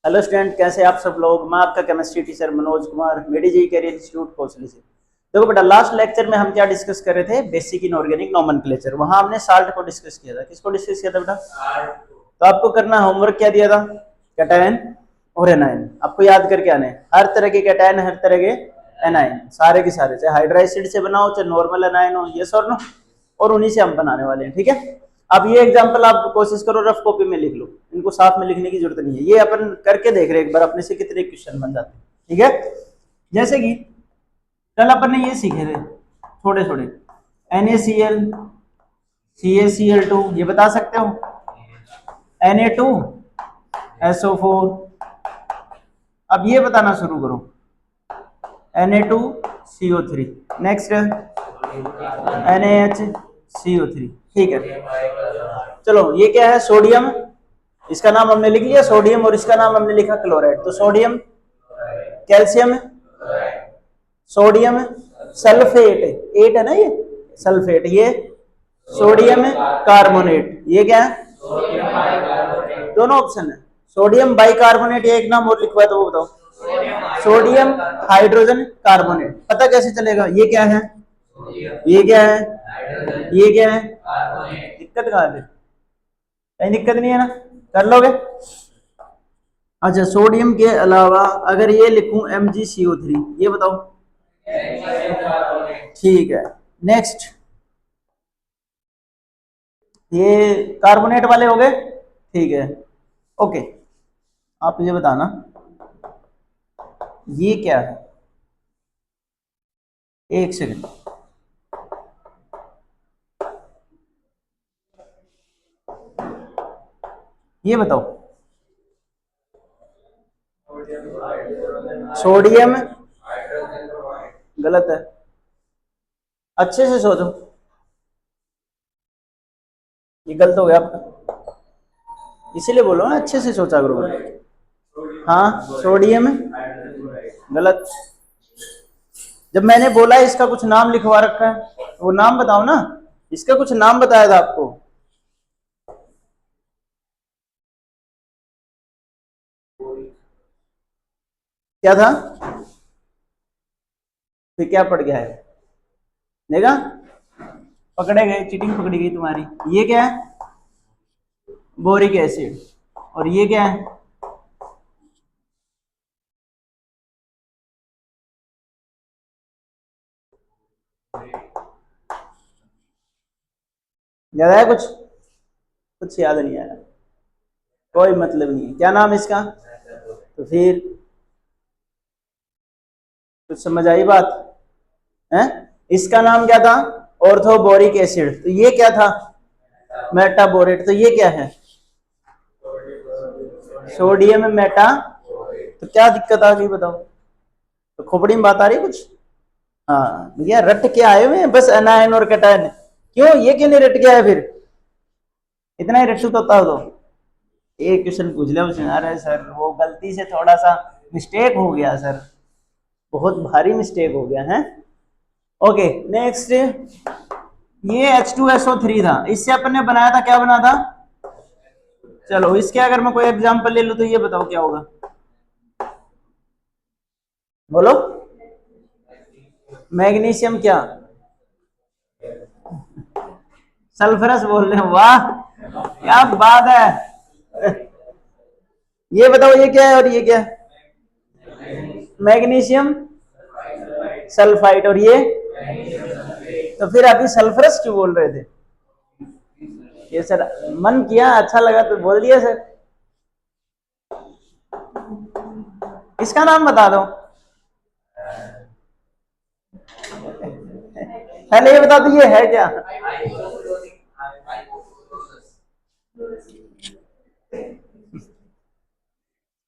Hello student, कैसे आप सब लोग। मैं आपका केमिस्ट्री टीचर मनोज कुमार, मेडी जी कैरियर इंस्टीट्यूट कोसली से। देखो बेटा, लास्ट लेक्चर में हम क्या डिस्कस कर रहे थे? Basic inorganic nomenclature. वहां हमने साल्ट को डिस्कस किया था। किसको डिस्कस किया था बेटा? तो आपको करना होमवर्क क्या दिया था? कैटायन और एनायन आपको याद करके आने। हर तरह के कैटायन, हर तरह के एनायन, सारे के सारे, चाहे हाइड्राइसिड से बना हो चाहे नॉर्मल एनायन हो, यस और नो, और उन्हीं से हम बनाने वाले हैं। ठीक है, अब ये एग्जांपल आप कोशिश करो रफ कॉपी में लिख लो, इनको साथ में लिखने की जरूरत नहीं है। ये अपन करके देख रहे हैं एक बार अपने से कितने क्वेश्चन बन जाते हैं। ठीक है, जैसे कि कल अपन ने ये सीखे थे थोड़े थोड़े, NaCl, CaCl2, ये बता सकते हो? Na2SO4। अब ये बताना शुरू करो, Na2CO3, नेक्स्ट NaHCO3। ठीक है, चलो ये क्या है? सोडियम, इसका नाम हमने लिख लिया सोडियम, और इसका नाम हमने लिखा क्लोराइड। तो सोडियम, कैल्शियम, सोडियम सल्फेट, एट है ना ये, सल्फेट, ये सोडियम कार्बोनेट, ये क्या है? दोनों ऑप्शन है। सोडियम बाइकार्बोनेट, ये एक नाम और लिखवा दो, वो बताओ। Sodium hydrogen carbonate. पता कैसे चलेगा ये क्या है, ये क्या है, ये क्या है? दिक्कत कहाँ है? कहीं दिक्कत नहीं है ना, कर लोगे। अच्छा, सोडियम के अलावा अगर ये लिखूं MgCO3, ये बताओ। ठीक है, नेक्स्ट, ये कार्बोनेट वाले हो गए। ठीक है, ओके, आप ये बताना ये क्या है? एक सेकंड, ये बताओ। सोडियम, गलत है, अच्छे से सोचो, ये गलत हो गया आपका, इसीलिए बोलो ना अच्छे से सोचा करो। हाँ, सोडियम गलत। जब मैंने बोला इसका कुछ नाम लिखवा रखा है, वो नाम बताओ ना, इसका कुछ नाम बताया था आपको। क्या था? फिर क्या पड़ गया है? देखा, पकड़े गए, चीटिंग पकड़ी गई तुम्हारी। ये क्या है? Boric acid. और ये क्या है? याद आया कुछ? कुछ याद नहीं आया, कोई मतलब नहीं है। क्या नाम इसका? तो फिर कुछ समझ आई बात है? इसका नाम क्या था? Orthoboric acid. तो ये क्या था? मेटाबोरेट। तो ये क्या है? Sodium Meta. तो क्या दिक्कत आ गई बताओ? तो खोपड़ी में बात आ रही है कुछ? हाँ भैया, रट के आए हुए हैं बस एनायन और कैटायन। क्यों, ये क्यों नहीं रट के आए? फिर इतना ही रट्टू तो होता हो तो एक क्वेश्चन पूछ लिया उसने, अरे सर वो गलती से थोड़ा सा मिस्टेक हो गया सर, बहुत भारी मिस्टेक हो गया है। ओके, नेक्स्ट, ये H2SO3 था, इससे अपन ने बनाया था, क्या बना था? चलो इसके अगर मैं कोई एग्जांपल ले लूं तो ये बताओ क्या होगा, बोलो। मैग्नीशियम क्या? सल्फरस बोल रहे हो, वाह क्या बात है। ये बताओ ये क्या है और ये क्या है? Magnesium sulphide. और ये? तो फिर अभी सल्फरस क्यों बोल रहे थे? ये सर मन किया, अच्छा लगा तो बोल दिया सर। इसका नाम बता दो, पहले ये बता दो ये है क्या?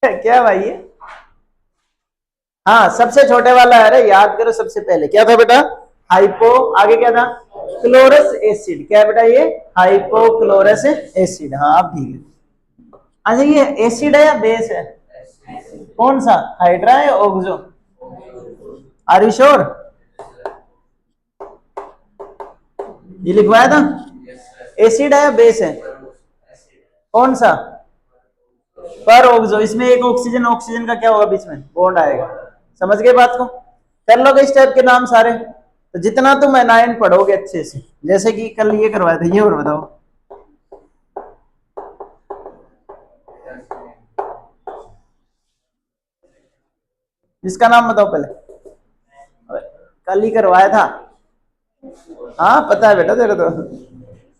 क्या भाई ये? हाँ, सबसे छोटे वाला है। अरे याद करो, सबसे पहले क्या था बेटा? हाइपो, आगे क्या था? Chlorous acid. क्या बेटा ये? Hypochlorous acid. हाँ अब ठीक है। अच्छा, ये एसिड है या बेस है? कौन सा, हाइड्रा है ऑक्सो? Are you sure? ये लिखवाया था? एसिड है या बेस है? कौन सा? पर ऑक्सो, इसमें एक ऑक्सीजन ऑक्सीजन का क्या होगा बीच में, बॉन्ड आएगा। समझ गए बात को, कर लोगे इस टाइप के नाम सारे। तो जितना तुम एनायन पढ़ोगे अच्छे से, जैसे कि कल ये करवाया था, ये और बताओ इसका नाम बताओ पहले, कल ही करवाया था। हाँ पता है बेटा तेरे तो,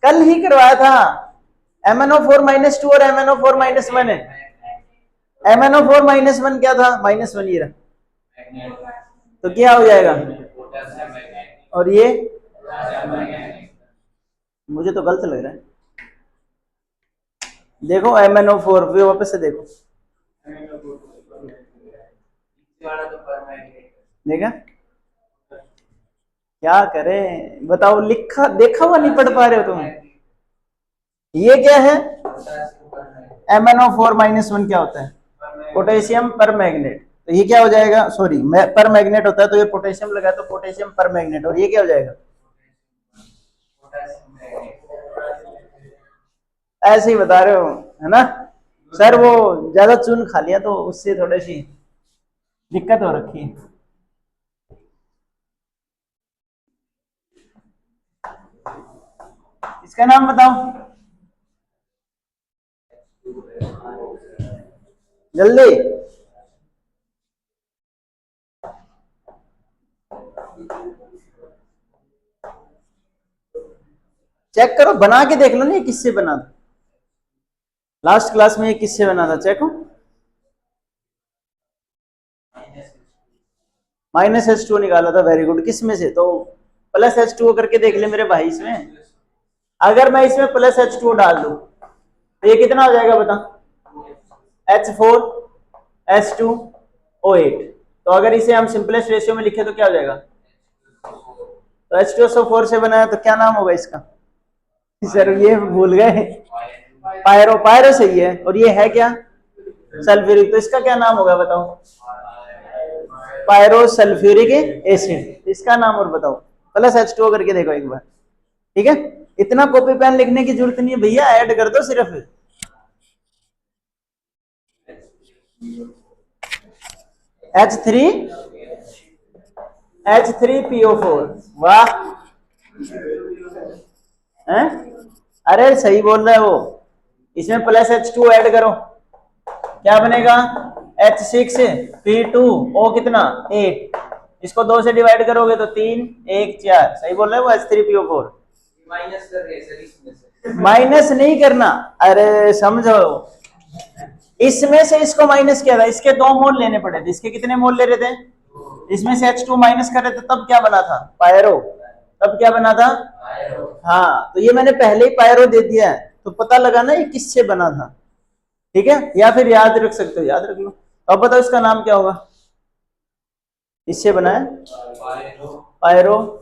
कल ही करवाया था। MnO4-2 और MnO4-1 है। MnO4-1 क्या था, -1 ये रहा, तो क्या हो जाएगा, और ये मुझे तो गलत लग रहा है। देखो MnO4 फिर वापस से देखो, देखा क्या करें बताओ, लिखा देखा हुआ नहीं पढ़ पा रहे हो तुम। ये क्या है, MnO4-1 क्या होता है, पोटेशियम पर मैग्नेट। तो ये क्या हो जाएगा, सॉरी पर मैग्नेट होता है, तो ये पोटेशियम लगा तो पोटेशियम पर मैग्नेट, और ये क्या हो जाएगा, ऐसे ही बता रहे हो है ना सर, वो ज्यादा चून खा लिया तो उससे थोड़ी सी दिक्कत हो रखी है। इसका नाम बताओ जल्दी, चेक करो, बना के देख लो ना ये किससे बना था, लास्ट क्लास में ये किससे बना था, चेक हो। -H2O निकाला था, वेरी गुड। किस में से, तो +H2O करके देख ले मेरे भाई इसमें। अगर मैं इसमें +H2O डाल दूं तो ये कितना हो जाएगा बता, H4H2O8। तो अगर इसे हम सिंपलेस्ट रेशियो में लिखे तो क्या हो जाएगा, तो H2SO4 से बना है, तो क्या नाम होगा इसका, सर ये भूल गए, पायरो, पायरो सही है। और ये है क्या, सल्फ्यूरिक, तो इसका क्या नाम होगा बताओ, पायरो सल्फ्यूरिक एसिड। इसका नाम और बताओ, +H2O करके देखो एक बार, ठीक है। इतना कॉपी पेन लिखने की जरूरत नहीं है भैया, ऐड कर दो सिर्फ। H3PO4, वाह हैं, अरे सही बोल रहा है वो। इसमें +H2 ऐड करो, क्या बनेगा, H6P2O कितना 8, इसको 2 से डिवाइड करोगे तो 3 1 4, सही बोल रहे हो वो H3PO4। माइनस नहीं करना, अरे समझो, इसमें से इसको माइनस किया था, इसके 2 मोल लेने पड़े थे, इसके कितने मोल ले रहे थे, इसमें से H2 माइनस कर रहे थे, तब क्या बना था, पायरो, तब क्या बना था, हाँ तो ये मैंने पहले ही पायरो दे दिया है, तो पता लगा ना ये किससे बना था, ठीक है। या फिर याद रख सकते हो, याद रख लो। अब बताओ इसका नाम क्या होगा, इससे बना है पायरो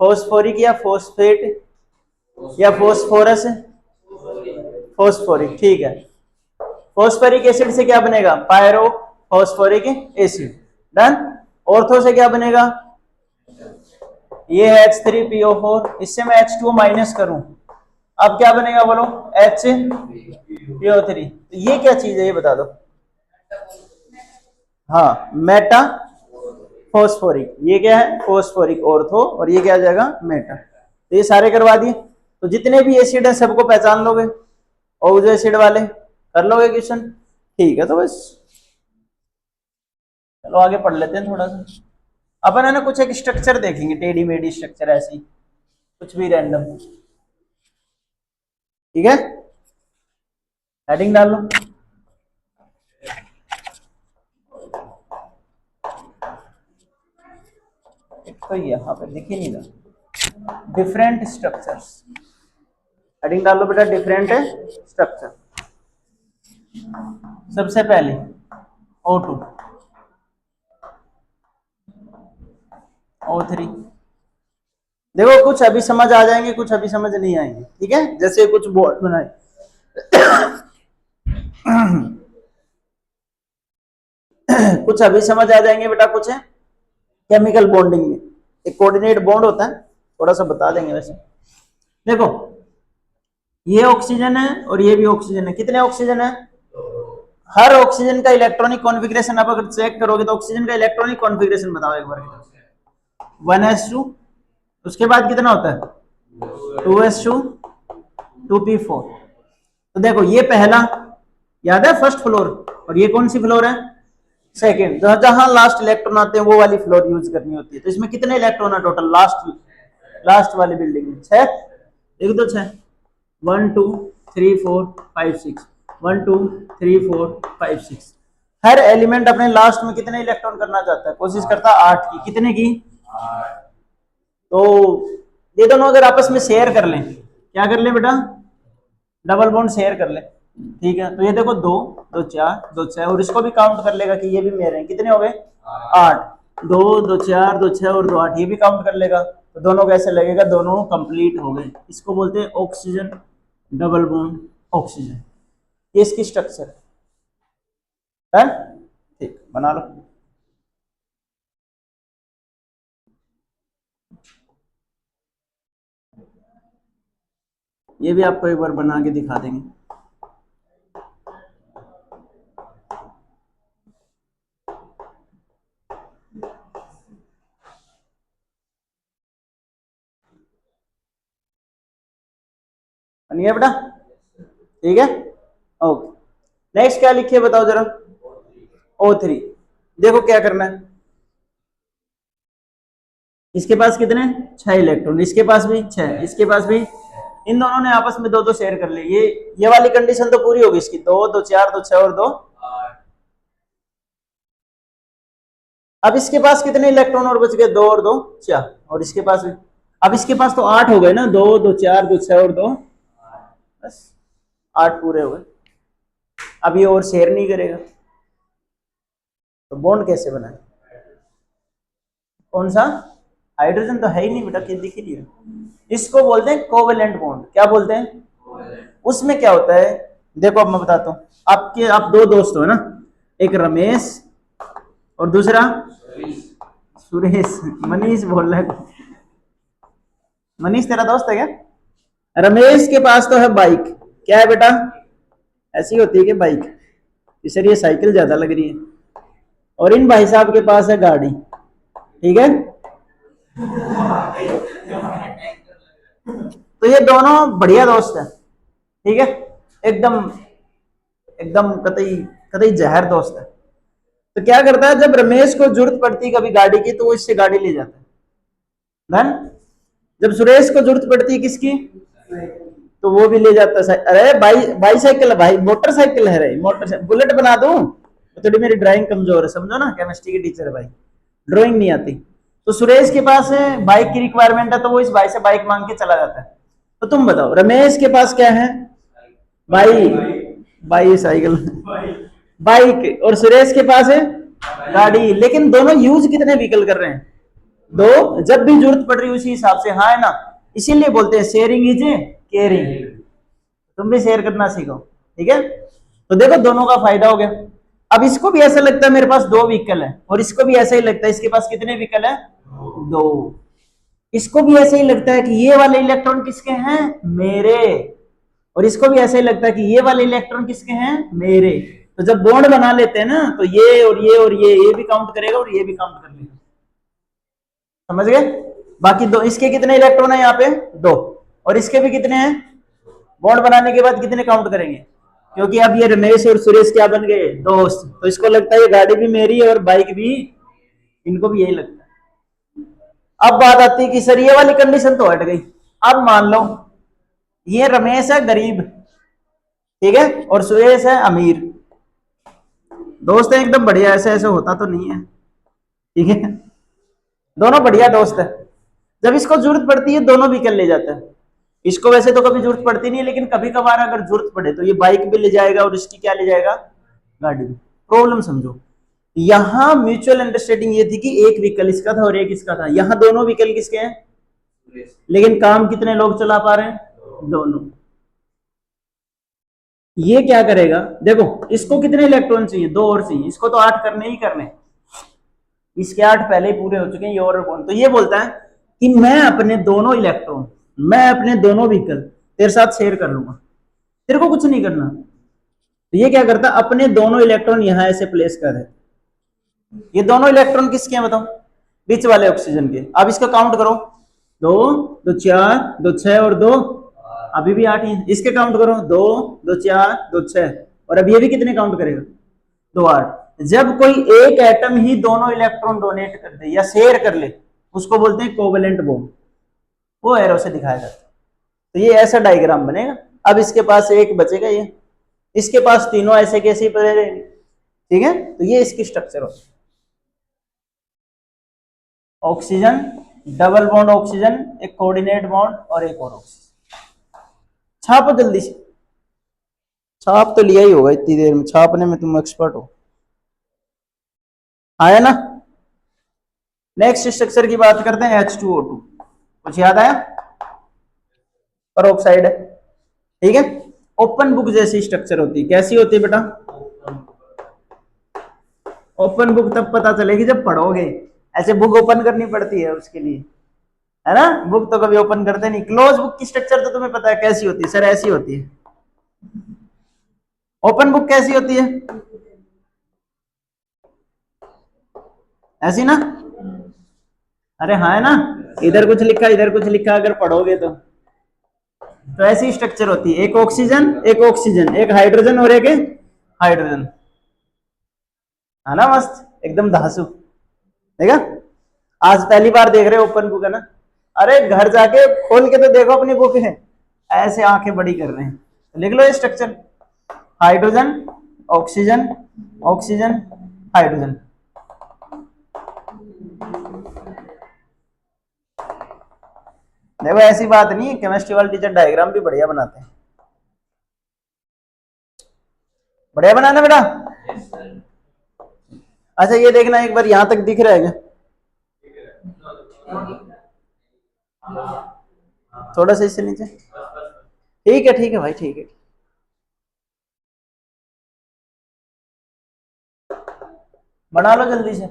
फॉस्फोरिक या फॉस्फेट या फॉस्फोरस, फॉस्फोरिक, ठीक है। फॉस्फोरिक एसिड से क्या बनेगा, pyro phosphoric acid, done. Ortho से क्या बनेगा, ये H3PO4, इससे मैं H2O माइनस करूं, अब क्या बनेगा बोलो, HPO3। तो ये क्या चीज है ये बता दो, हाँ मेटा फॉस्फोरिक, ये क्या है फॉस्फोरिक ऑर्थो, और ये क्या आ जाएगा मेटा। तो ये सारे करवा दिए, तो जितने भी एसिड है सबको पहचान लोगे, और जो एसिड वाले कर लोगे क्वेश्चन, ठीक है। तो बस चलो आगे पढ़ लेते हैं थोड़ा सा, अपन है ना कुछ एक स्ट्रक्चर देखेंगे, टेढ़ी मेढ़ी स्ट्रक्चर, ऐसी कुछ भी रैंडम, ठीक है। हेडिंग डाल लो, तो यहाँ पे दिख ही नहीं रहा, डिफरेंट स्ट्रक्चर्स, हेडिंग डाल लो बेटा, डिफरेंट स्ट्रक्चर। सबसे पहले O2 O3, देखो कुछ अभी समझ आ जाएंगे, कुछ अभी समझ नहीं आएंगे, ठीक है। जैसे कुछ बोर्ड बनाए कुछ अभी समझ आ जाएंगे बेटा, कुछ है केमिकल बॉन्डिंग में एक कोऑर्डिनेट बॉन्ड होता है, थोड़ा सा बता देंगे वैसे। देखो ये ऑक्सीजन है और ये भी ऑक्सीजन है, कितने ऑक्सीजन है, हर ऑक्सीजन का इलेक्ट्रॉनिक कॉन्फ़िगरेशन आप अगर चेक करोगे तो ऑक्सीजन का इलेक्ट्रॉनिक कॉन्फ़िगरेशन बताओ एक बार। 1s2, उसके बाद कितना होता है 2s2 2p4। तो देखो ये पहला याद है फर्स्ट फ्लोर, और ये कौन सी फ्लोर है सेकंड, जहां लास्ट इलेक्ट्रॉन आते हैं वो वाली फ्लोर यूज करनी होती है। तो इसमें कितने इलेक्ट्रॉन है टोटल लास्ट वाली बिल्डिंग में 6, एक दो 6, 1 2 3 4 5 6, 1 2 3 4 5 6। हर एलिमेंट अपने लास्ट में कितने इलेक्ट्रॉन करना चाहता है, कोशिश करता है 8 की, कितने की 8। तो ये दोनों अगर आपस में शेयर कर लें, क्या कर लें बेटा, डबल बॉन्ड शेयर कर लें, ठीक है। तो ये देखो 2 2 4 2 6, और इसको भी काउंट कर लेगा कि ये भी मेरे हैं, कितने हो गए 8, 2 2 4 2 6 और 2 8, ये भी काउंट कर लेगा। तो दोनों कैसे लगेगा, दोनों कंप्लीट हो गए। इसको बोलते हैं ऑक्सीजन डबल बॉन्ड ऑक्सीजन। ये इसकी स्ट्रक्चर है, ठीक, बना लो। ये भी आपको एक बार बना के दिखा देंगे। बनिए बेटा, ठीक है, ओके। नेक्स्ट क्या लिखिए बताओ जरा, O3। देखो क्या करना है, इसके पास कितने 6 इलेक्ट्रॉन, इसके पास भी 6, इसके पास भी, इन दोनों ने आपस में 2 2 शेयर कर लिए। ये वाली कंडीशन तो पूरी होगी इसकी, 2 2 4 2 6 और 2 8। अब इसके पास कितने इलेक्ट्रॉन और बच गए, 2 और 2 4, और इसके पास भी। अब इसके पास तो 8 हो गए ना, 2 2 4 2 6 और 2, बस 8 पूरे हो गए। अब ये और शेयर नहीं करेगा, तो बॉन्ड कैसे बनाए, कौन सा, हाइड्रोजन तो है ही नहीं बेटा, दिख ही नहीं है। इसको बोलते हैं कोवेलेंट बॉन्ड। क्या बोलते हैं, उसमें क्या होता है, देखो अब मैं बताता हूँ। आप 2 दोस्त हो ना, एक रमेश और दूसरा सुरेश, मनीष बोल रहा है, मनीष तेरा दोस्त है क्या। रमेश के पास तो है बाइक, क्या है बेटा, ऐसी होती है कि बाइक, इसलिए ये साइकिल ज्यादा लग रही है। और इन भाई साहब के पास है गाड़ी, ठीक है। तो ये दोनों बढ़िया दोस्त है, ठीक है, एकदम एकदम कतई कतई जहर दोस्त है। तो क्या करता है, जब रमेश को जरूरत पड़ती है कभी गाड़ी की, तो वो इससे गाड़ी ले जाता है। धन जब सुरेश को जरूरत पड़ती है किसकी, तो वो भी ले जाता है। अरे बाईसाइकिल है भाई, मोटरसाइकिल है रे, मोटरसाइकिल, बुलेट बना दूं। थोड़ी मेरी ड्राइंग कमजोर है, समझो ना, केमिस्ट्री की टीचर है भाई, ड्राइंग नहीं आती। तो सुरेश के पास है बाइक की रिक्वायरमेंट है, तो वो इस भाई से बाइक मांग के चला जाता है। तो तुम बताओ, रमेश के पास क्या है, भाई बाईसाइकिल, बाइक, और सुरेश के पास है गाड़ी। लेकिन दोनों यूज कितने व्हीकल कर रहे हैं, 2, जब भी जरूरत पड़ रही है उसी हिसाब से, हाँ है ना। इसीलिए बोलते हैं शेयरिंग इज केयरिंग। तुम भी शेयर करना सीखो, ठीक है। तो देखो दोनों का फायदा हो गया। अब इसको भी ऐसा लगता है मेरे पास 2 व्हीकल है, और इसको भी ऐसा ही लगता है इसके पास कितने व्हीकल है, 2। इसको भी ऐसे ही लगता है कि ये वाले इलेक्ट्रॉन किसके हैं, मेरे, और इसको भी ऐसे ही लगता है कि ये वाले इलेक्ट्रॉन किसके हैं, मेरे। तो जब बॉन्ड बना लेते हैं ना, तो ये और ये और ये भी काउंट करेगा और ये भी काउंट कर लेगा, समझ गए। बाकी 2, इसके कितने इलेक्ट्रॉन है यहाँ पे 2, और इसके भी कितने हैं, बॉन्ड बनाने के बाद कितने काउंट करेंगे, क्योंकि अब ये रमेश और सुरेश क्या बन गए, दोस्त। तो इसको लगता है ये गाड़ी भी मेरी है और बाइक भी, इनको भी यही लगता है। अब बात आती है कि सर ये वाली कंडीशन तो हट गई। अब मान लो ये रमेश है गरीब, ठीक है, और सुरेश है अमीर, दोस्त है एकदम बढ़िया, ऐसे ऐसे होता तो नहीं है, ठीक है, दोनों बढ़िया दोस्त है। जब इसको जरूरत पड़ती है दोनों व्हीकल ले जाता है। इसको वैसे तो कभी जरूरत पड़ती नहीं है, लेकिन कभी कभार अगर जरूरत पड़े तो ये बाइक भी ले जाएगा और इसकी क्या ले जाएगा, गाड़ी भी। प्रॉब्लम समझो, यहां म्यूचुअल अंडरस्टैंडिंग ये थी कि एक व्हीकल इसका था और एक इसका था, यहां दोनों व्हीकल किसके हैं, लेकिन काम कितने लोग चला पा रहे हैं, दोनों। ये क्या करेगा, देखो इसको कितने इलेक्ट्रॉन चाहिए, 2 और चाहिए, इसको तो 8 करने ही करने, इसके 8 पहले ही पूरे हो चुके हैं, ये और बॉन्ड। तो ये बोलता है कि मैं अपने दोनों इलेक्ट्रॉन, मैं अपने दोनों व्हीकल तेरे साथ शेयर कर लूंगा, तेरे को कुछ नहीं करना, तो ये क्या करता है, अपने दोनों इलेक्ट्रॉन यहां ऐसे प्लेस कर देता। ये दोनों इलेक्ट्रॉन किसके हैं बताओ, बीच वाले ऑक्सीजन के। अब इसको काउंट करो, 2 2 4 2 6 और 2, अभी भी 8 ही है। इसके काउंट करो, 2 2 4 2 6, और अब ये भी कितने काउंट करेगा, 2 8। जब कोई एक एटम ही दोनों इलेक्ट्रॉन डोनेट कर दे या शेयर कर ले, उसको बोलते हैं कोवेलेंट बॉन्ड, वो एरो से दिखाया जाता है। तो ये ऐसा डायग्राम बनेगा। अब इसके पास एक बचेगा, ये इसके पास तीनों ऐसे कैसे पड़े रहेंगे, ठीक है। तो ये इसकी स्ट्रक्चर होती है। ऑक्सीजन, डबल बॉन्ड ऑक्सीजन, एक कोऑर्डिनेट बॉन्ड और एक और ऑक्सीजन। छापो जल्दी से, छाप तो लिया ही होगा इतनी देर में, छापने में तुम एक्सपर्ट हो, आया ना। नेक्स्ट स्ट्रक्चर की बात करते हैं, H2O2। कुछ याद आया, परऑक्साइड है, ठीक है। ओपन बुक जैसी स्ट्रक्चर होती है। कैसी होती है बेटा, ओपन बुक तब पता चलेगी जब पढ़ोगे, ऐसे बुक ओपन करनी पड़ती है उसके लिए, है ना। बुक तो कभी ओपन करते नहीं। क्लोज बुक की स्ट्रक्चर तो तुम्हें पता है कैसी होती है, सर ऐसी होती है। ओपन बुक कैसी होती है, ऐसी ना, अरे हाँ है ना, इधर कुछ लिखा इधर कुछ लिखा, अगर पढ़ोगे तो ऐसी स्ट्रक्चर होती है। एक ऑक्सीजन, एक ऑक्सीजन, एक हाइड्रोजन और एक हाइड्रोजन, है ना, मस्त एकदम धांसू। देखा, आज पहली बार देख रहे हो ओपन बुक, है ना। अरे घर जाके खोल के तो देखो अपनी बुक है, ऐसे आंखें बड़ी कर रहे हैं। लिख लो ये structure, hydrogen, oxygen, oxygen, hydrogen. देखो ऐसी बात नहीं है, केमिस्ट्री वाले टीचर डायग्राम भी बढ़िया बनाते हैं। बढ़िया बनाना बेटा। अच्छा ये देखना एक बार, यहां तक दिख रहा है क्या, थोड़ा सा इससे नीचे, ठीक है भाई, ठीक है। बना लो जल्दी से।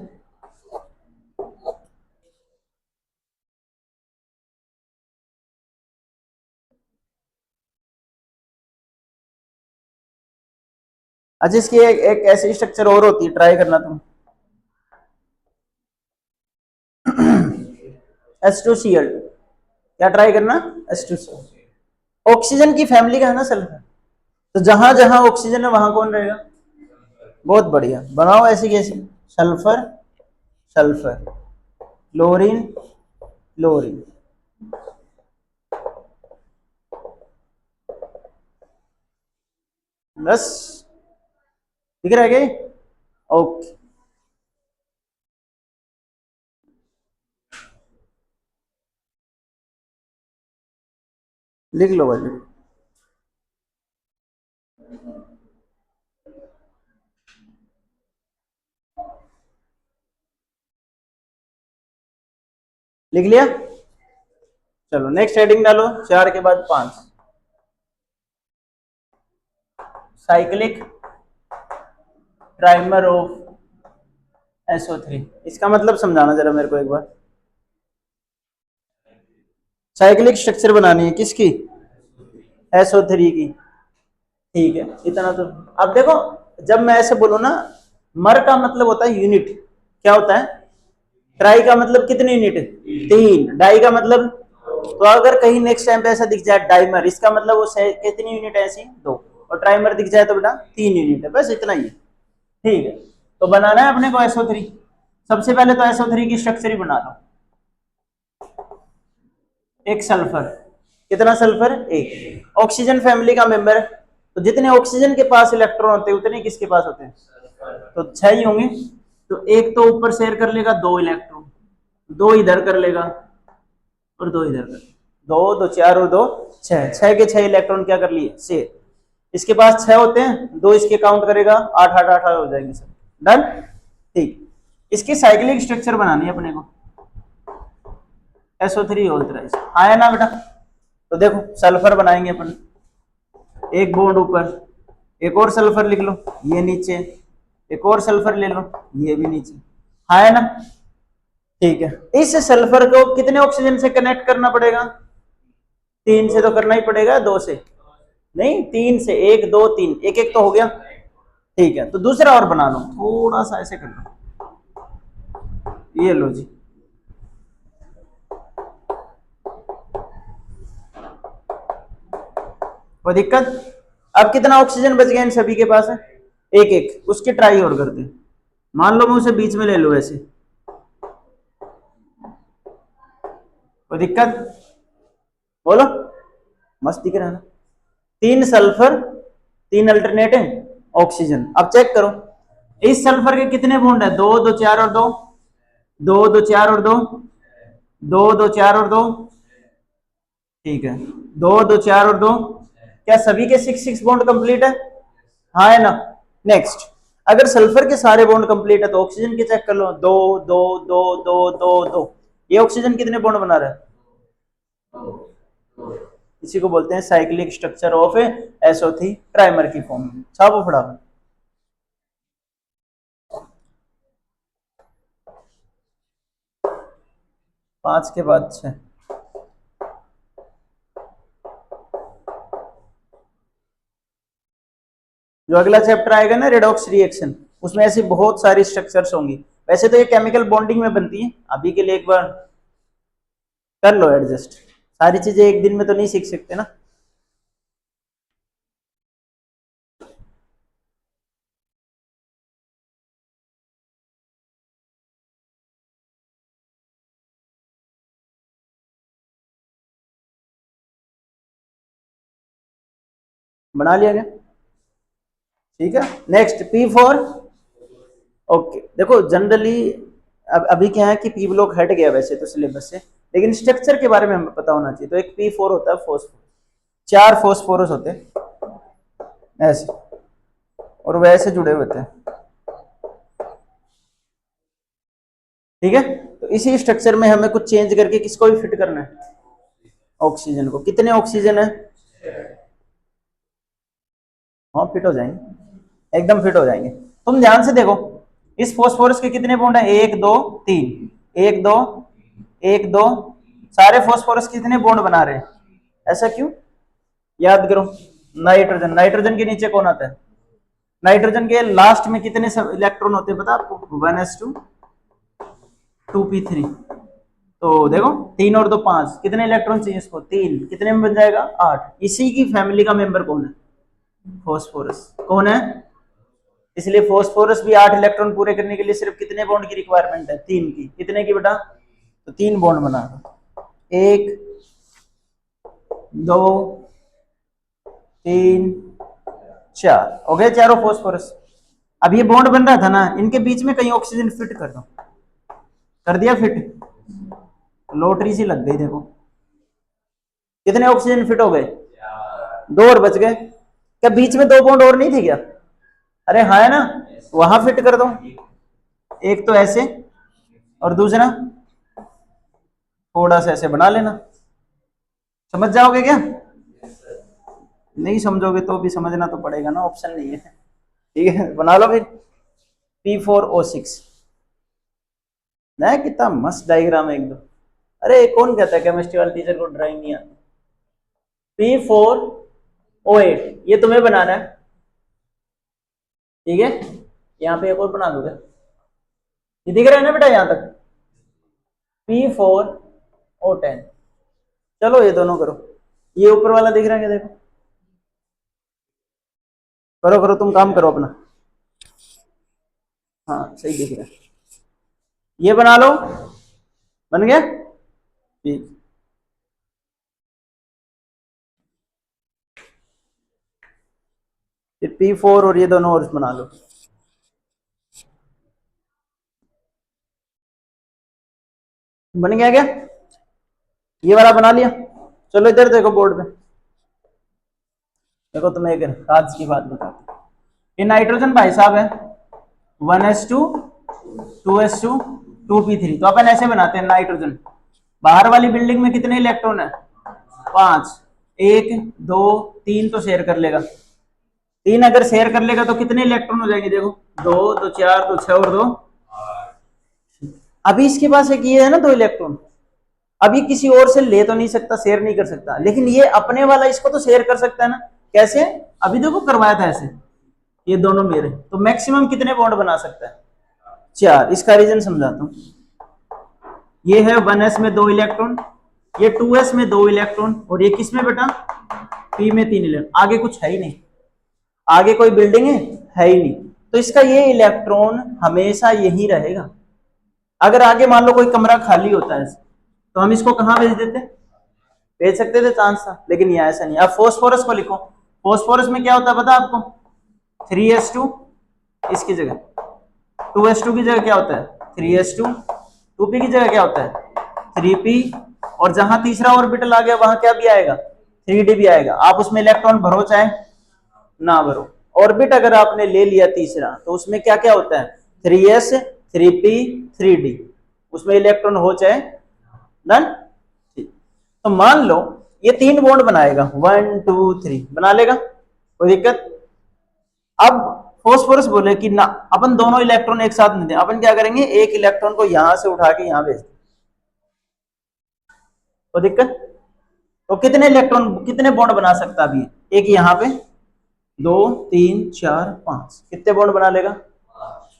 अच्छा इसकी एक ऐसी स्ट्रक्चर और होती है, ट्राई करना तुम, H2Cl2। क्या ट्राई करना, H2Cl। ऑक्सीजन की फैमिली का है ना सल्फर, तो जहां जहां ऑक्सीजन है वहां कौन रहेगा, बहुत बढ़िया। बनाओ ऐसी कैसी, सल्फर, सल्फर, क्लोरीन, क्लोरीन। बस दिख रहा है क्या, ओके। लिख लो भाई, लिख लिया। चलो नेक्स्ट हेडिंग डालो, 4 के बाद 5, साइक्लिक ट्राइमर ऑफ SO3। इसका मतलब समझाना जरा मेरे को एक बार। साइक्लिक स्ट्रक्चर बनानी है किसकी, SO3 की, ठीक है। इतना तो, अब देखो जब मैं ऐसे बोलूं ना, मर का मतलब होता है यूनिट, क्या होता है, ट्राई का मतलब कितने यूनिट, 3, डाई का मतलब, तो अगर कहीं नेक्स्ट टाइम पे ऐसा दिख जाए डाइमर, इसका मतलब वो कितनी यूनिट है, ऐसी 2, और ट्राइमर दिख जाए तो बेटा 3 यूनिट है, बस इतना ही है, ठीक है। तो बनाना है अपने को SO3। सबसे पहले तो SO3 की स्ट्रक्चर ही बना लो। एक सल्फर, कितना सल्फर, एक। ऑक्सीजन फैमिली का मेंबर, तो जितने ऑक्सीजन के पास इलेक्ट्रॉन होते हैं उतने किसके पास होते हैं, तो 6 ही होंगे। तो एक तो ऊपर शेयर कर लेगा 2 इलेक्ट्रॉन, 2 इधर कर लेगा और 2 इधर कर, 2 2 4 और 2 6, 6 के 6 इलेक्ट्रॉन क्या कर लिए, शेयर। इसके पास 6 होते हैं, 2 इसके काउंट करेगा, 8 8 8 हो जाएंगे सब, डन, ठीक। इसकी साइक्लिक स्ट्रक्चर बनानी है अपने को, SO3 ऑल्टराइज, आया ना बेटा। तो देखो सल्फर बनाएंगे अपन, एक बॉन्ड ऊपर, एक और सल्फर लिख लो, ये नीचे, एक और सल्फर ले लो, ये भी नीचे, आया ना, ठीक है। इस सल्फर को कितने ऑक्सीजन से कनेक्ट करना पड़ेगा, 3 से तो करना ही पड़ेगा, 2 से नहीं, 3 से, 1 2 3, एक एक तो हो गया, ठीक है, तो दूसरा और बना लो, थोड़ा सा ऐसे कर लो, ये लो जी। कोई दिक्कत? अब कितना ऑक्सीजन बच गया इन सभी के पास है? एक एक। उसकी ट्राई और करते हैं। मान लो मैं उसे बीच में ले लो ऐसे, कोई दिक्कत? बोलो, मस्त दिख रहा है ना? 3 सल्फर, 3 अल्टरनेट ऑक्सीजन। अब चेक करो, इस सल्फर के कितने बॉन्ड है? 2 2 4 और 2, 2 2 4 और 2, 2 2 4 और 2, ठीक है, 2 2 4 और 2। क्या सभी के 6 6 बॉन्ड कंप्लीट है? हाँ है ना? नेक्स्ट, अगर सल्फर के सारे बॉन्ड कंप्लीट है तो ऑक्सीजन के चेक कर लो, 2 2 2 2 2 2। ये ऑक्सीजन कितने बॉन्ड बना रहा है? इसी को बोलते हैं cyclic structure of SO3 trimer की फॉर्म में। छापो फटाफट। 5 के बाद 6। जो अगला चैप्टर आएगा ना रेडॉक्स रिएक्शन, उसमें ऐसी बहुत सारी स्ट्रक्चर्स होंगी। वैसे तो ये केमिकल बॉन्डिंग में बनती है, अभी के लिए एक बार कर लो एडजस्ट। सारी चीजें एक दिन में तो नहीं सीख सकते ना। बना लिया क्या? ठीक है, नेक्स्ट P4। ओके, देखो जनरली अब अभी क्या है कि पी ब्लॉक हट गया वैसे तो सिलेबस से, लेकिन स्ट्रक्चर के बारे में हमें पता होना चाहिए। तो एक P4 होता है फॉस्फोरस, 4 फॉस्फोरस होते हैं ऐसे, और वैसे जुड़े होते हैं, ठीक है। तो इसी स्ट्रक्चर में हमें कुछ चेंज करके किसको भी फिट करना है? ऑक्सीजन को। कितने ऑक्सीजन है? हाँ फिट हो जाएंगे, एकदम फिट हो जाएंगे। तुम ध्यान से देखो, इस फॉस्फोरस के कितने बॉन्ड है? 1 2 3, 1 2 1 2। सारे फॉस्फोरस कितने बॉन्ड बना रहे हैं? ऐसा क्यों? याद करो, नाइट्रोजन, नाइट्रोजन के नीचे कौन आता है? नाइट्रोजन के लास्ट में कितने इलेक्ट्रॉन होते हैं पता आपको? 1s2 2p3। तो देखो 3 और 2 5, कितने इलेक्ट्रॉन चाहिए इसको? 3, कितने में बन जाएगा? 8। इसी की फैमिली का मेंबर कौन है? फॉस्फोरस। कौन है? इसलिए फॉस्फोरस भी 8 इलेक्ट्रॉन पूरे करने के लिए सिर्फ कितने बॉन्ड की रिक्वायरमेंट है? 3 की। कितने की बेटा? तो 3 बॉन्ड बना, 1 2 3 4 हो गए चारों फॉस्फोरस। अब ये बॉन्ड बन रहा था ना, इनके बीच में कहीं ऑक्सीजन फिट कर दो। कर दिया फिट? लॉटरी सी लग गई। देखो कितने ऑक्सीजन फिट हो गए? 2 और बच गए। क्या बीच में 2 बॉन्ड और नहीं थे क्या? अरे हाँ है ना, वहां फिट कर दो। एक तो ऐसे और दूसरा थोड़ा सा ऐसे बना लेना। समझ जाओगे क्या? नहीं समझोगे तो भी समझना तो पड़ेगा ना, ऑप्शन नहीं है। ठीक है, बना लो फिर P4O6 ना। कितना मस्त डायग्राम है एकदम। अरे कौन कहता है केमिस्ट्री वाले टीचर को ड्राइंग नहीं आती? P4O8 ये तुम्हें बनाना है, ठीक है। यहाँ पे एक और बना दोगे, ये दिख रहा है ना बेटा यहाँ तक? P4O10। चलो ये दोनों करो। ये ऊपर वाला दिख रहा है क्या? देखो, करो करो, तुम काम करो अपना। हाँ सही दिख रहा है। ये बना लो, बन गया? ठीक। फिर P4 और ये दोनों और बना लो। बन गया क्या? ये वाला बना लिया। चलो इधर देखो बोर्ड पे। देखो तुम्हें एक राज की बात बताती हूँ। ये नाइट्रोजन भाई साहब है, 1s2 2s2 2p3। तो अपन ऐसे बनाते हैं नाइट्रोजन। बाहर वाली बिल्डिंग में कितने इलेक्ट्रॉन है? 5। 1 2 3 तो शेयर कर लेगा। 3 अगर शेयर कर लेगा तो कितने इलेक्ट्रॉन हो जाएंगे? देखो 2 2 4 2 6 और 2। अभी इसके पास एक ये है ना 2 इलेक्ट्रॉन। अब ये किसी और से ले तो नहीं सकता, शेयर नहीं कर सकता, लेकिन ये अपने वाला इसको तो शेयर कर सकता है ना। कैसे? अभी देखो करवाया था ऐसे, ये दोनों मेरे, तो मैक्सिमम कितने बॉन्ड बना सकता है? 4। इसका रीजन समझाता हूं। ये है 1s में 2 इलेक्ट्रॉन, ये 2s में 2 इलेक्ट्रॉन, और ये किस में बेटा? p में 3 इलेक्ट्रॉन। आगे कुछ है ही नहीं, आगे कोई बिल्डिंग है ही नहीं, तो इसका ये इलेक्ट्रॉन हमेशा यही रहेगा। अगर आगे मान लो कोई कमरा खाली होता है तो हम इसको कहां भेज देते? भेज सकते थे, चांस था, लेकिन ये ऐसा नहीं। अब फोस्फोरस को लिखो, फोस्फोरस में क्या होता है पता आपको? 3s2, इसकी जगह 2s2 की जगह क्या होता है? 3s2, 2p की जगह क्या होता है? 3p, और जहां तीसरा ऑर्बिटल आ गया वहां क्या भी आएगा? 3d भी आएगा। आप उसमें इलेक्ट्रॉन भरो चाहे ना भरो, ऑर्बिट अगर आपने ले लिया तीसरा तो उसमें क्या क्या होता है? 3s, 3p, 3d, उसमें इलेक्ट्रॉन हो चाहे डन। ठीक, तो मान लो ये 3 बॉन्ड बनाएगा, 1 2 3 बना लेगा, कोई दिक्कत? अब फोस्फोरस बोले कि ना, अपन दोनों इलेक्ट्रॉन एक साथ नहीं दे, अपन क्या करेंगे? एक इलेक्ट्रॉन को यहां से उठा के यहां भेज दे, कोई दिक्कत? तो कितने इलेक्ट्रॉन, कितने बॉन्ड बना सकता है अभी? एक यहाँ पे, 2 3 4 5, कितने बॉन्ड बना लेगा?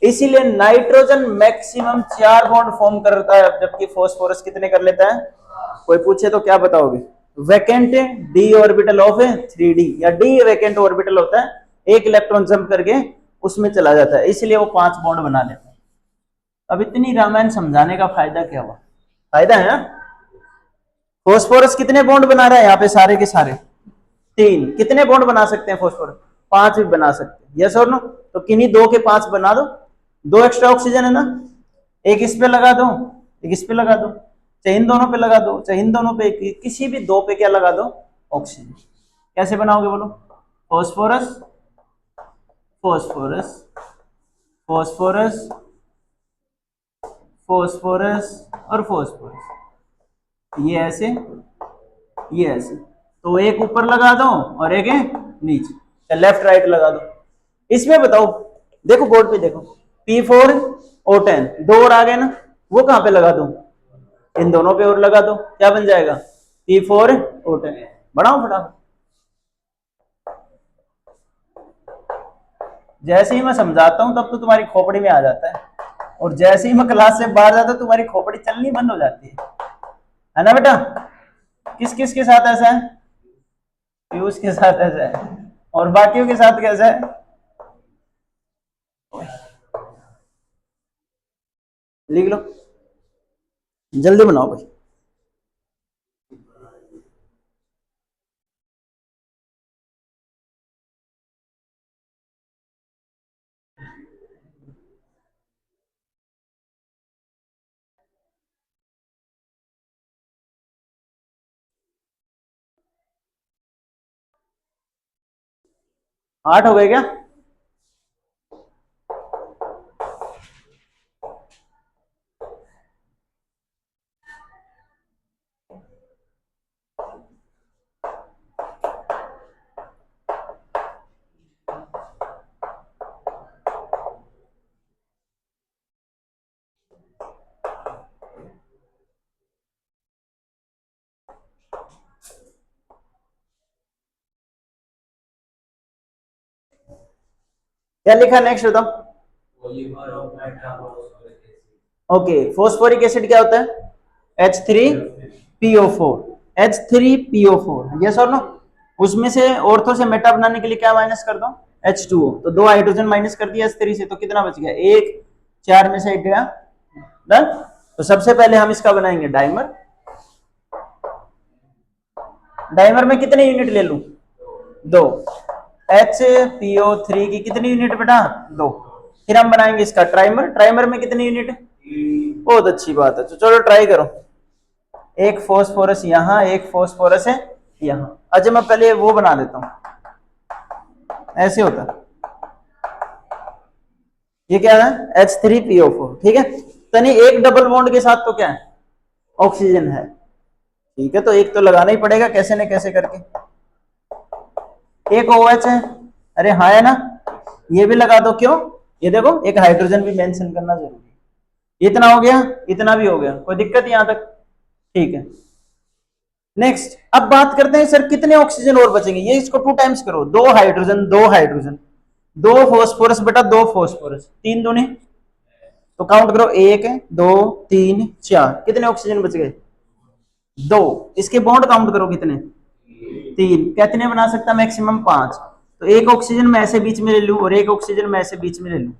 इसीलिए नाइट्रोजन मैक्सिमम 4 बॉन्ड फॉर्म करता है, जबकि फोस्फोरस कितने कर लेता है? कोई पूछे तो क्या बताओगे? Vacant D orbital of 3d, या डी वैकेंट ऑर्बिटल होता है, एक इलेक्ट्रॉन जंप करके उसमें चला जाता है, इसलिए वो 5 बॉन्ड बना लेता है। अब इतनी रामायण समझाने का फायदा क्या हुआ? फायदा है ना? फोस्फोरस कितने बॉन्ड बना रहा है यहाँ पे? सारे के सारे 3। कितने बॉन्ड बना सकते हैं फोस्फोरस? 5 भी बना सकते हैं, यस और नो? तो किन्हीं 2 के 5 बना दो, 2 एक्स्ट्रा ऑक्सीजन है ना, एक इस पे लगा दो, एक इस पे लगा दो, चाहे इन दोनों पे लगा दो, चाहे इन दोनों पे, किसी भी 2 पे क्या लगा दो? ऑक्सीजन। कैसे बनाओगे बोलो? फोस्फोरस, फोस्फोरस, फोस्फोरस, फोस्फोरस और फोस्फोरस, ये ऐसे, ये ऐसे, तो एक ऊपर लगा दो और एक है नीचे, लेफ्ट राइट लगा दो। इसमें बताओ, देखो बोर्ड पे देखो, P4O10, 2 और आ गए ना, वो कहां पे लगा दो? इन दोनों पे और लगा दो, क्या बन जाएगा? P4O10। बढ़ाओ फटाफट। जैसे ही मैं समझाता हूं तब तो तुम्हारी खोपड़ी में आ जाता है, और जैसे ही मैं क्लास से बाहर जाता हूं तुम्हारी खोपड़ी चलनी बंद हो जाती है ना बेटा? किस किस के साथ ऐसा है? पीयूष के साथ ऐसा है, और बाकियों के साथ कैसा है? लिख लो, जल्दी बनाओ भाई। आठ हो गए क्या? क्या लिखा नेक्स्ट बताओ? ओके, फोस्फोरिक एसिड क्या होता है? H3PO4, H3PO4, यस और नो? उसमें से ऑर्थो से मेटा बनाने के लिए क्या माइनस कर दो? H2O, तो 2 हाइड्रोजन माइनस कर दिया H3 से, तो कितना बच गया? 1, 4 में से 1 गया, डन। तो सबसे पहले हम इसका बनाएंगे डाइमर। डाइमर में कितने यूनिट ले लूं? 2। HPO3 की कितनी यूनिट बेटा? 2। फिर हम बनाएंगे इसका ट्राइमर। ट्राइमर में कितनी यूनिट? बहुत अच्छी बात है, तो चलो ट्राई करो। एक फोस्फोरस यहाँ, एक फोस्फोरस है यहाँ। अच्छा मैं पहले वो बना देता हूं, ऐसे होता है। ये क्या है? H3PO4, ठीक है। तनी एक डबल बॉन्ड के साथ तो क्या है? ऑक्सीजन है, ठीक है, तो एक तो लगाना ही पड़ेगा कैसे न कैसे करके। एक OH है, अरे हाँ है ना, ये भी लगा दो। क्यों? ये देखो, एक हाइड्रोजन भी मेंशन करना जरूरी है। इतना हो गया, इतना भी हो गया, कोई दिक्कत यहां तक? ठीक है। नेक्स्ट, अब बात करते हैं सर कितने ऑक्सीजन और बचेंगे। ये इसको 2 टाइम्स करो, 2 हाइड्रोजन, 2 हाइड्रोजन, दो फॉस्फोरस बेटा, दो फॉस्फोरस, 3 दूनी, तो काउंट करो 1 2 3 4, कितने ऑक्सीजन बच गए? 2। इसके बॉन्ड काउंट करो कितने? 3। कितने बना सकता? मैक्सिमम 5। तो एक ऑक्सीजन मैं ऐसे बीच में ले लूं और एक ऑक्सीजन मैं ऐसे बीच में ले लूं,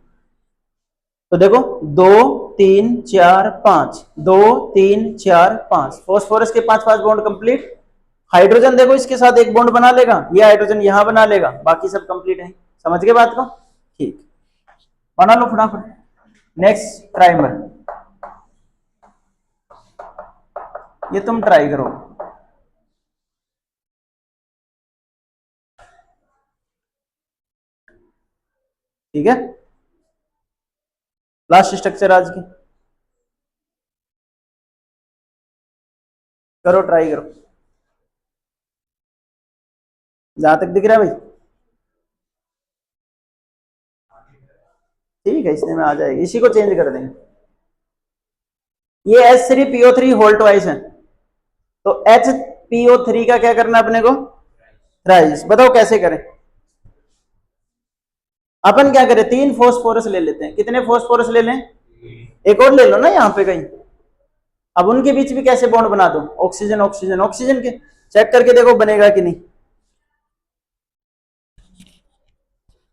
तो देखो 2 3 4 5, 2 3 4 5, फॉस्फोरस के 5 बॉन्ड कंप्लीट। हाइड्रोजन देखो इसके साथ एक बॉन्ड बना लेगा, ये हाइड्रोजन यहां बना लेगा, बाकी सब कंप्लीट है। समझ गए बात को? ठीक, बना लो फटाफट। नेक्स्ट प्राइमर, ये तुम ट्राई करो। ठीक है, लास्ट स्ट्रक्चर आज की, करो ट्राई करो। जहां तक दिख रहा है भाई, ठीक है, इसने में आ जाएगी, इसी को चेंज कर देंगे। ये H3PO3 होल्ट वाइज है, तो HPO3 का क्या करना है अपने को? थ्राइस। बताओ कैसे करें? अपन क्या करें, 3 फॉस्फोरस ले लेते हैं। कितने फॉस्फोरस ले लें? एक और ले लो ना यहाँ पे कहीं। अब उनके बीच भी कैसे बॉन्ड बना दो? ऑक्सीजन ऑक्सीजन ऑक्सीजन के, चेक करके देखो बनेगा कि नहीं।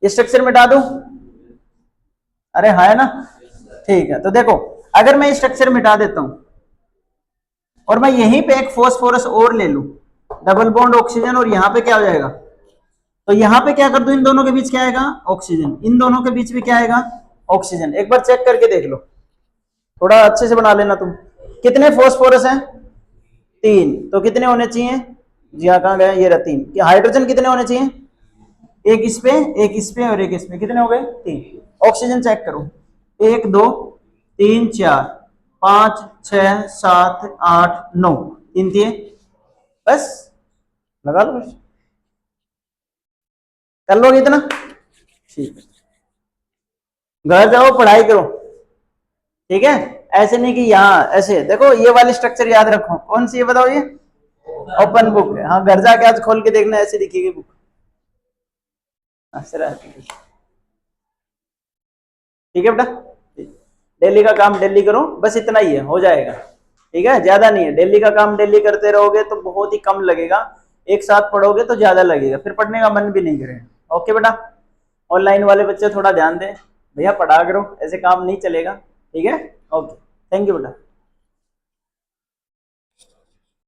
स्ट्रक्चर मिटा दो? अरे हाँ है ना, ठीक है। तो देखो अगर मैं स्ट्रक्चर मिटा देता हूं और मैं यहीं पे एक फॉस्फोरस और ले लूं, डबल बॉन्ड ऑक्सीजन, और यहां पे क्या हो जाएगा? तो यहां पे क्या कर दूं, इन दोनों के बीच क्या आएगा? ऑक्सीजन। इन दोनों के बीच भी क्या आएगा? ऑक्सीजन। एक बार चेक करके देख लो, थोड़ा अच्छे से बना लेना तुम। कितने फॉस्फोरस हैं? 3। तो कितने होने चाहिए? जी हाँ, कहाँ गए? ये रहा 3। कि हाइड्रोजन कितने होने चाहिए? एक इस पे, एक इस पे और एक इस पे, कितने हो गए? 3। ऑक्सीजन चेक करो, 1 2 3 4 5 6 7 8 9, 3 3, बस लगा लो, बस कर लोगे इतना? ठीक है, घर जाओ पढ़ाई करो। ठीक है, ऐसे नहीं कि यहाँ ऐसे देखो। ये वाली स्ट्रक्चर याद रखो, कौन सी है बताओ? ये ओपन बुक है। हाँ, घर जाके आज खोल के देखना, ऐसे दिखेगी बुक। ठीक है बेटा, डेली का काम डेली करो, बस इतना ही है, हो जाएगा। ठीक है, ज्यादा नहीं है। डेली का काम डेली करते रहोगे तो बहुत ही कम लगेगा, एक साथ पढ़ोगे तो ज्यादा लगेगा, फिर पढ़ने का मन भी नहीं करेगा। ओके बेटा, ऑनलाइन वाले बच्चे थोड़ा ध्यान दें, भैया पढ़ा करो, ऐसे काम नहीं चलेगा। ठीक है, ओके, थैंक यू बेटा।